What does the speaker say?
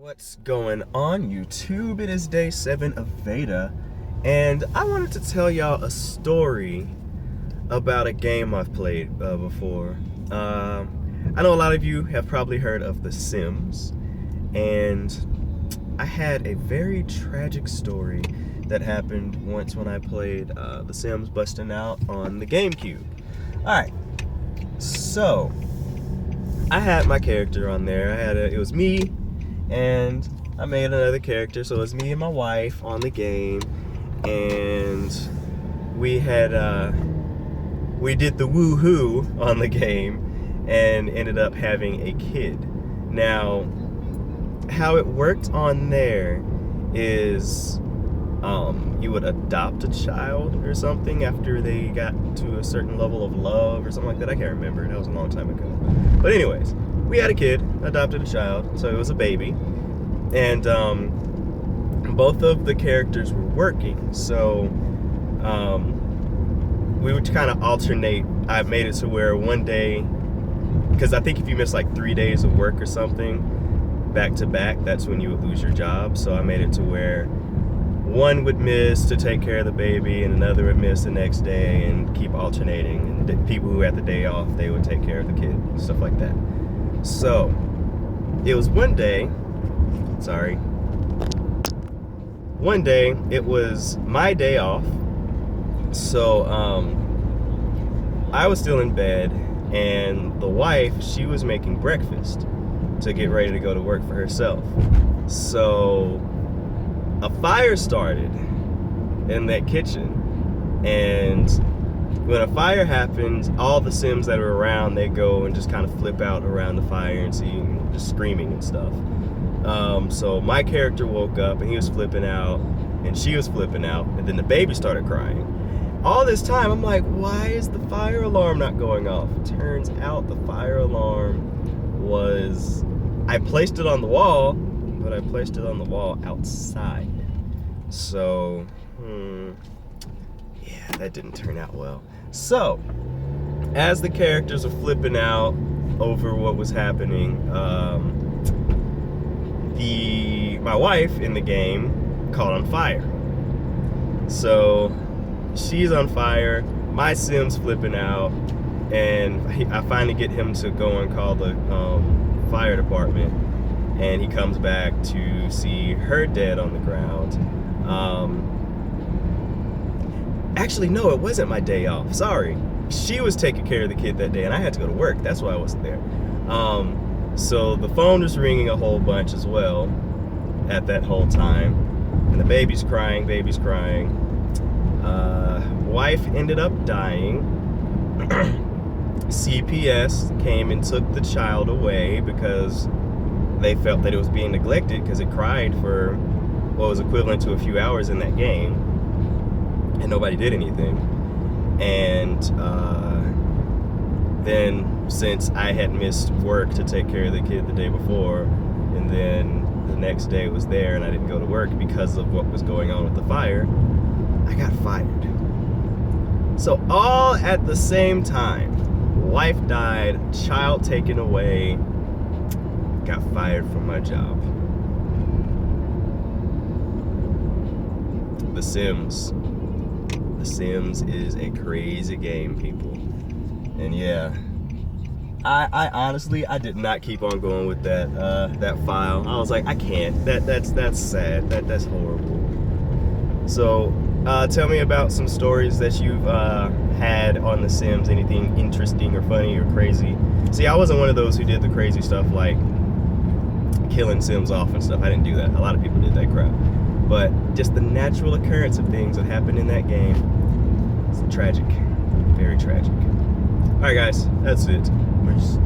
What's going on YouTube? It is day 7 of Veda, and I wanted to tell y'all a story about a game I've played before. I know a lot of you have probably heard of The Sims, and I had a very tragic story that happened once when I played The Sims Busting Out on the GameCube. Alright, so I had my character on there. It was me, and I made another character, so it was me and my wife on the game, and we did the woohoo on the game and ended up having a kid. Now, how it worked on there is you would adopt a child or something after they got to a certain level of love or something like that. I can't remember. That was a long time ago. But anyways, we had a kid, adopted a child, so it was a baby. And both of the characters were working, so we would kind of alternate. I made it to where one day, because I think if you miss like 3 days of work or something back to back, that's when you would lose your job. So I made it to where one would miss to take care of the baby and another would miss the next day, and keep alternating. And the people who had the day off, they would take care of the kid, stuff like that. So it was one day it was my day off, so I was still in bed, and the wife, she was making breakfast to get ready to go to work for herself. So a fire started in that kitchen, and when a fire happens, all the Sims that are around, they go and just kind of flip out around the fire and see, just screaming and stuff. So my character woke up and he was flipping out, and she was flipping out, and then the baby started crying. All this time, I'm like, why is the fire alarm not going off? Turns out the fire alarm was, I placed it on the wall, but I placed it on the wall outside. So, yeah, that didn't turn out well. So, as the characters are flipping out over what was happening, my wife in the game caught on fire. So she's on fire, my Sim's flipping out, and I finally get him to go and call the fire department, and he comes back to see her dead on the ground. Actually, no, it wasn't my day off. Sorry. She was taking care of the kid that day, and I had to go to work. That's why I wasn't there. So the phone was ringing a whole bunch as well at that whole time. And the baby's crying, wife ended up dying. CPS came and took the child away because they felt that it was being neglected because it cried for what was equivalent to a few hours in that game, and nobody did anything. And then since I had missed work to take care of the kid the day before, and then the next day it was there and I didn't go to work because of what was going on with the fire, I got fired. So all at the same time, wife died, child taken away, got fired from my job. The Sims is a crazy game, people. And yeah, I honestly, I did not keep on going with that file. I was like, I can't. That's sad. That's horrible. So tell me about some stories that you've had on The Sims. Anything interesting or funny or crazy? See, I wasn't one of those who did the crazy stuff like killing Sims off and stuff. I didn't do that. A lot of people did that crap. But just the natural occurrence of things that happened in that game, it's tragic. Very tragic. Alright guys, that's it. Peace.